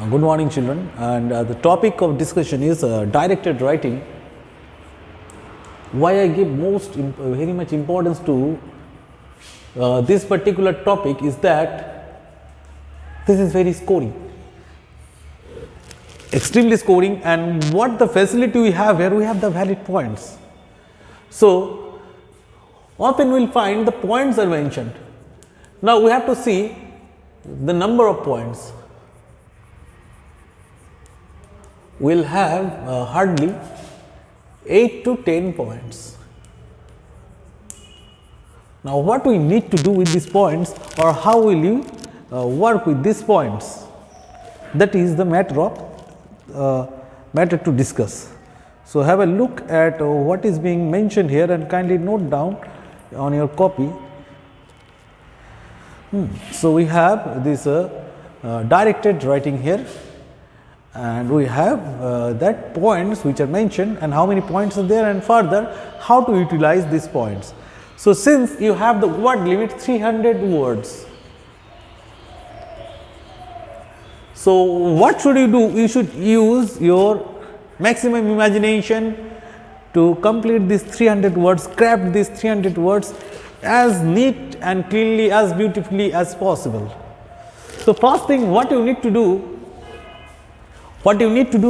Good morning, children, and the topic of discussion is directed writing. Why I give very much importance to this particular topic is that this is very scoring, extremely scoring, and what the facility we have here, we have the valid points. So often we will find the points are mentioned. Now we have to see the number of points. We will have hardly 8 to 10 points. Now what we need to do with these points, or how will you work with these points, that is the matter to discuss. So have a look at what is being mentioned here and kindly note down on your copy. So we have this directed writing here, and we have that points which are mentioned and how many points are there, and further how to utilize these points. So since you have the word limit 300 words, so what should you do? You should use your maximum imagination to complete these 300 words, craft these 300 words as neat and cleanly, as beautifully as possible. So first thing, what you need to do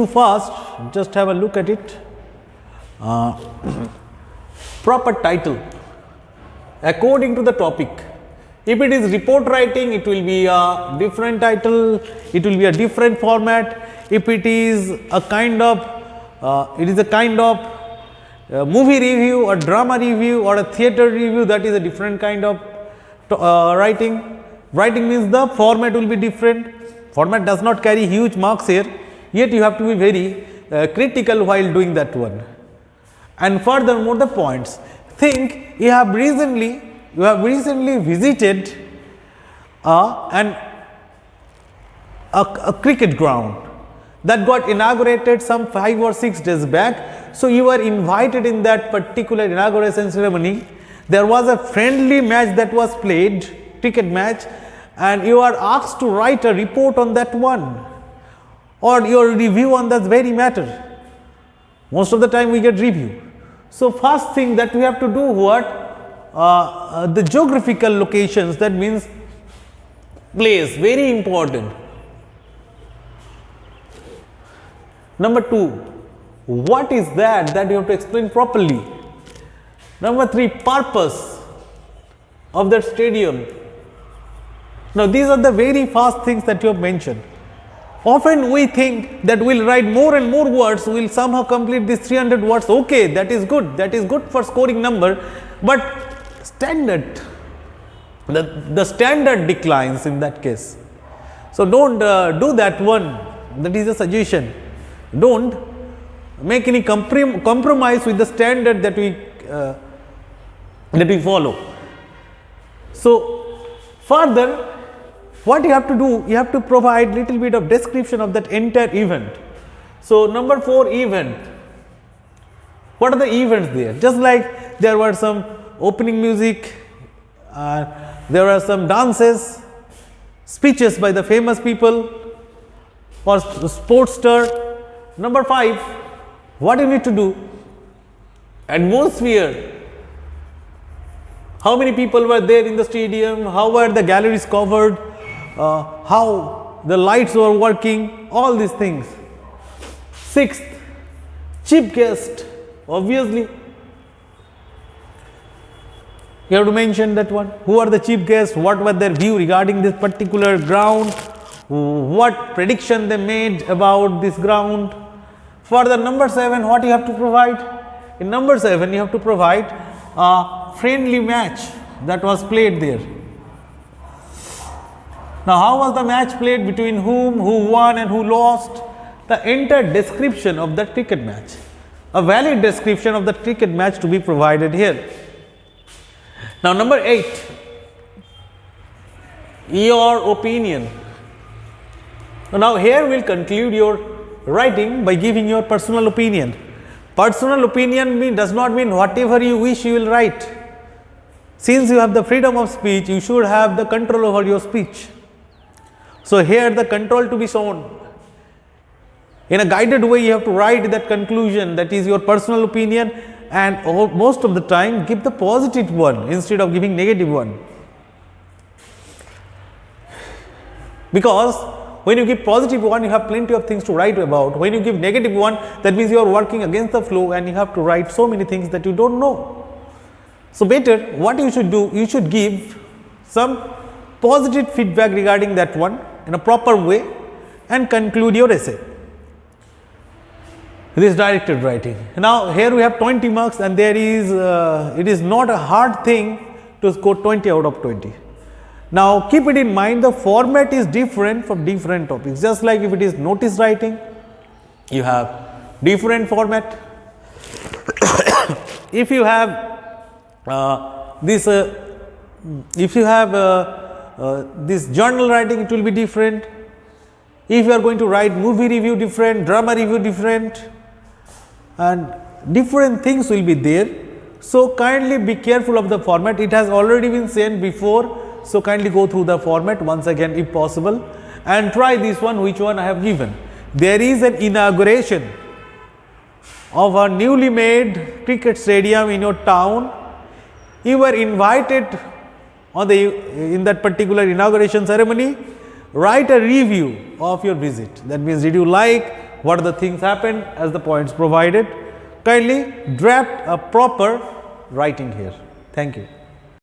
first, just have a look at it. Proper title according to the topic. If it is report writing, it will be a different title, it will be a different format. If it is a kind of movie review or drama review or a theater review, that is a different kind of writing. Writing means the format will be different. Format does not carry huge marks here, yet you have to be very critical while doing that one. And furthermore, the points. Think you have recently visited a cricket ground that got inaugurated some 5 or 6 days back. So you were invited in that particular inauguration ceremony. There was a friendly match that was played, cricket match, and you are asked to write a report on that one, or your review on that very matter. Most of the time we get review. So first thing that we have to do, the geographical locations, that means place, very important. Number 2, what is that you have to explain properly. Number 3, purpose of that stadium. Now these are the very first things that you have mentioned. Often we think that we will write more and more words, we will somehow complete these 300 words. Okay, that is good for scoring number, but standard, the standard declines in that case. So don't do that one, that is a suggestion. Don't make any compromise with the standard that we follow. So further, what you have to do, you have to provide little bit of description of that entire event. So number 4, event. What are the events there? Just like there were some opening music, there were some dances, speeches by the famous people or sports star. Number 5, what you need to do? Atmosphere. How many people were there in the stadium? How were the galleries covered? How the lights were working, all these things. 6th, chief guest. Obviously, you have to mention that one. Who are the chief guests? What were their view regarding this particular ground? What prediction they made about this ground? Further, number 7, what you have to provide? In number 7, you have to provide a friendly match that was played there. Now, how was the match played, between whom, who won and who lost? The entire description of the cricket match. A valid description of the cricket match to be provided here. Now, number 8, your opinion. Now, here we will conclude your writing by giving your personal opinion. Personal opinion does not mean whatever you wish you will write. Since you have the freedom of speech, you should have the control over your speech. So here the control to be shown. In a guided way, you have to write that conclusion, that is your personal opinion, and most of the time give the positive one instead of giving negative one. Because when you give positive one, you have plenty of things to write about. When you give negative one, that means you are working against the flow and you have to write so many things that you don't know. So better, what you should do, you should give some positive feedback regarding that one in a proper way and conclude your essay. This directed writing. Now here we have 20 marks, and there is it is not a hard thing to score 20 out of 20. Now keep it in mind, the format is different for different topics. Just like if it is notice writing, you have different format. If you have this journal writing, it will be different. If you are going to write movie review, different, drama review, different, and different things will be there. So kindly be careful of the format. It has already been sent before, so kindly go through the format once again if possible, and try this one, which one I have given. There is an inauguration of a newly made cricket stadium in your town. You were invited in that particular inauguration ceremony. Write a review of your visit. That means, did you like, what are the things happened as the points provided. Kindly draft a proper writing here. Thank you.